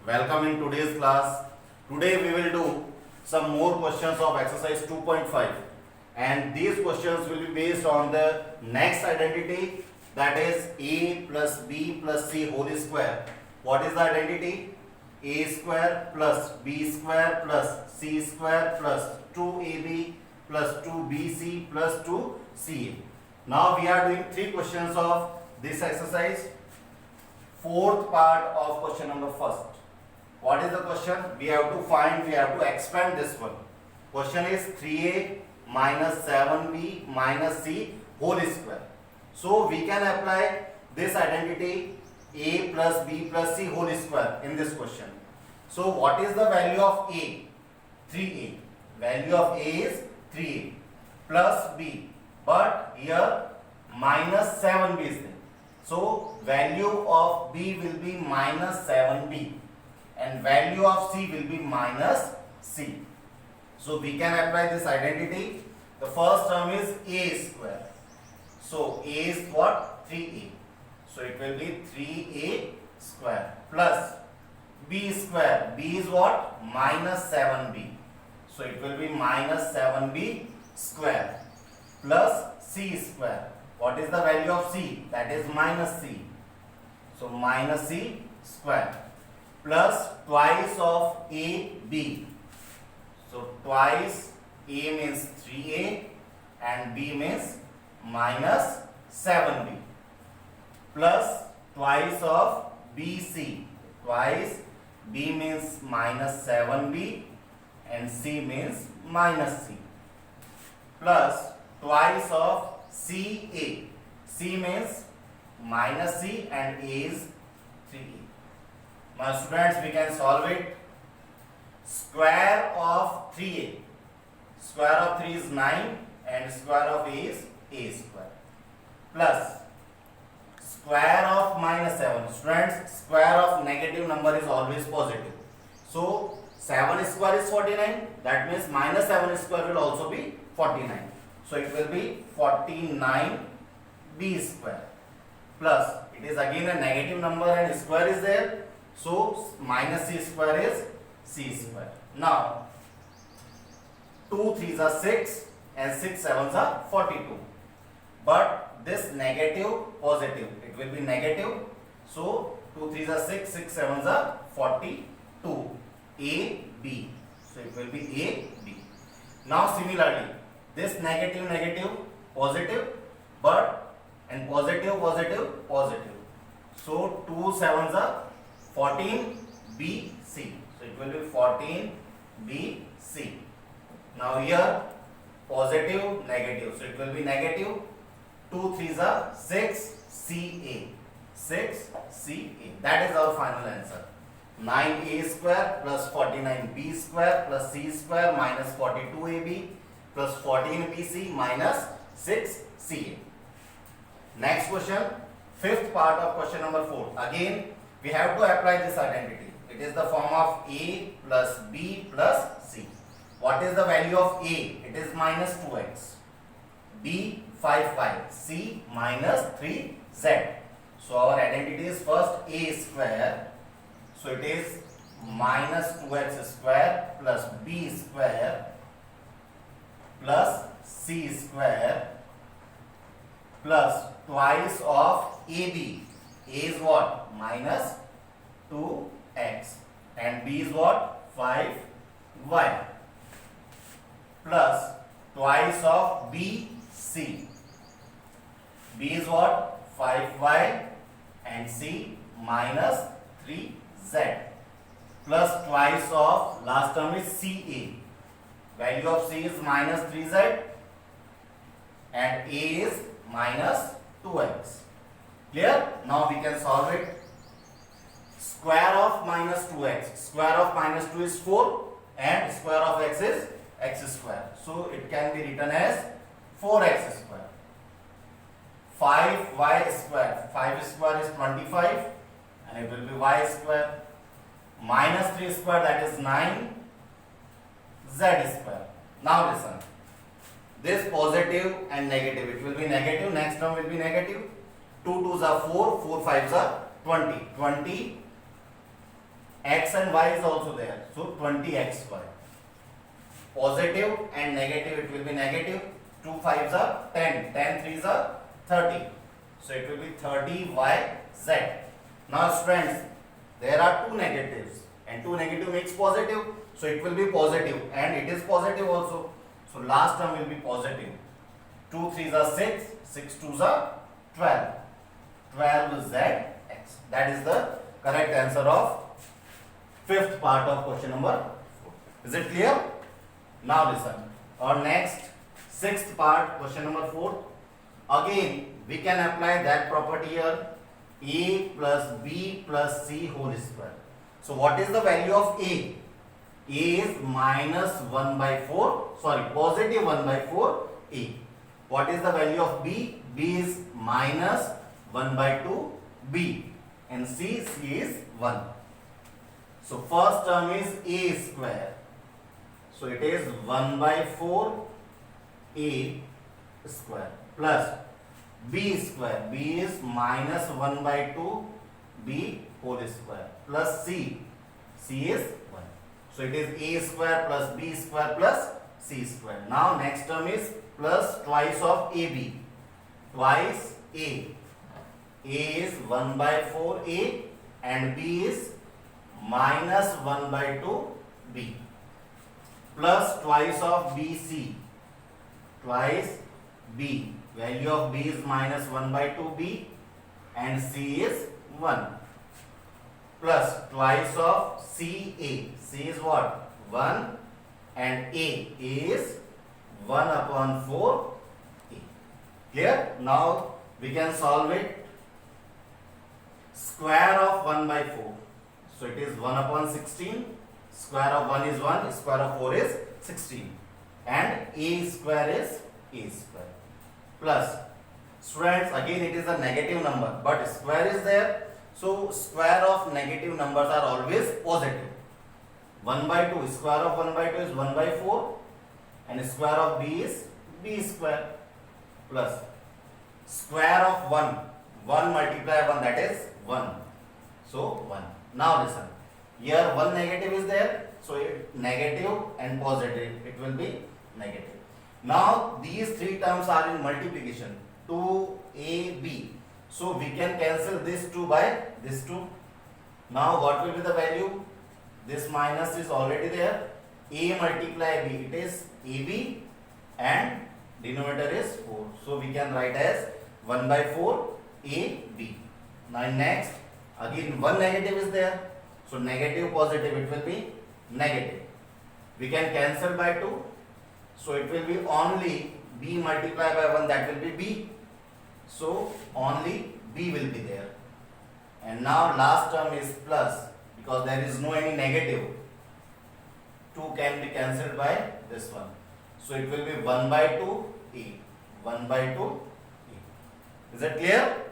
Welcome in today's class. Today we will do some more questions of exercise 2.5 and these questions will be based on the next identity, that is a plus b plus c whole square. What is the identity? A square plus b square plus c square plus 2ab plus 2bc plus 2ca. Now we are doing three questions of this exercise. Fourth part of question number first. What is the question? We have to expand this one. Question is 3a minus 7b minus c whole square. So we can apply this identity a plus b plus c whole square in this question. So what is the value of a? 3a. Value of a is 3a plus b, but here minus 7b is there. So value of b will be minus 7b and value of c will be minus c. So we can apply this identity. The first term is a square. So a is what? 3a. So it will be 3a square plus b square. B is what? Minus 7b. So it will be minus 7b square plus c square. What is the value of c? That is minus c. So minus c square plus twice of a b. So twice a means 3a and b means minus 7b plus twice of bc. Twice b means minus 7b and c means minus c plus twice of ca. C means minus c and a is 3a. Now students, we can solve it. Square of 3a. Square of 3 is 9 and square of a is a square. Plus square of minus 7. Students, square of negative number is always positive. So 7 square is 49. That means minus 7 square will also be 49. So it will be 49b square plus, it is again a negative number and square is there. So minus c square is c square. Now 2 3s are 6 and 6 7s are 42. But this negative positive, it will be negative. So 2 3s are 6, 6 7s are 42. A B. So it will be A B. Now similarly, this negative negative positive, but and positive positive positive. So 2 7s are 14 B C. So it will be 14 B C. Now here positive negative. So it will be negative. 2 3s are 6 C A. 6 C A. That is our final answer. 9a square plus 49b square plus c square minus 42ab plus 14bc minus 6ca. Next question, fifth part of question number 4. Again, we have to apply this identity. It is the form of a plus b plus c. What is the value of a? It is minus 2x. B 5y. C minus 3z. So our identity is first a square. So it is minus 2x square plus b square plus c square plus twice of ab. A is what? Minus 2x and b is what? 5y plus twice of bc. B is what? 5y and c minus 3z plus twice of last term is CA. Value of C is minus 3z and A is minus 2x. Clear? Now we can solve it. Square of minus 2x. Square of minus 2 is 4 and square of x is x square. So it can be written as 4x square. 5y square. 5 square is 25 and it will be y square. Minus 3 square, that is 9 z square. Now listen, this positive and negative, it will be negative, next term will be negative. 2 2s are 4, 4 5s are 20. 20 x and y is also there. So 20xy. Positive and negative, it will be negative. 2 5s are 10, 10 3s are 30. So it will be 30yz. Now students, there are two negatives and two negative makes positive. So it will be positive and it is positive also. So last term will be positive. 2 3s are 6, 6 2s are 12. 12zx. That is the correct answer of fifth part of question number 4. Is it clear? Now listen. Our next sixth part, question number 4. Again, we can apply that property here. A plus B plus C whole square. So what is the value of A? A is minus 1 by 4. Sorry, positive 1 by 4 A. What is the value of B? B is minus 1 by 2 B. And C is 1. So first term is A square. So it is 1 by 4 A square plus B square. B is minus 1 by 2 B whole square plus C. C is 1. So it is A square plus B square plus C square. Now next term is plus twice of AB. Twice A. A is 1 by 4 A and B is minus 1 by 2 B. Plus twice of BC. Twice B. Value of B is minus 1 by 2 B and C is 1. Plus twice of CA. C is what? 1 and A is 1 upon 4 A. Clear? Now we can solve it. Square of 1 by 4. So it is 1 upon 16. Square of 1 is 1. Square of 4 is 16. And A square is A square. Plus, students, again it is a negative number. But square is there. So square of negative numbers are always positive. 1 by 2. Square of 1 by 2 is 1 by 4. And square of B is B square. Plus, square of 1. 1 multiply 1, that is 1. So 1. Now listen. Here one negative is there. So negative and positive. It will be negative. Now these three terms are in multiplication. 2AB. So we can cancel this 2 by this 2. Now what will be the value? This minus is already there. A multiply B. It is AB and denominator is 4. So we can write as 1 by 4 AB. Now next, again one negative is there. So negative positive, it will be negative. We can cancel by 2. So it will be only B multiplied by 1, that will be B. So only B will be there. And now last term is plus, because there is no any negative. 2 can be cancelled by this one. So it will be 1 by 2 A. 1 by 2 A. Is that clear?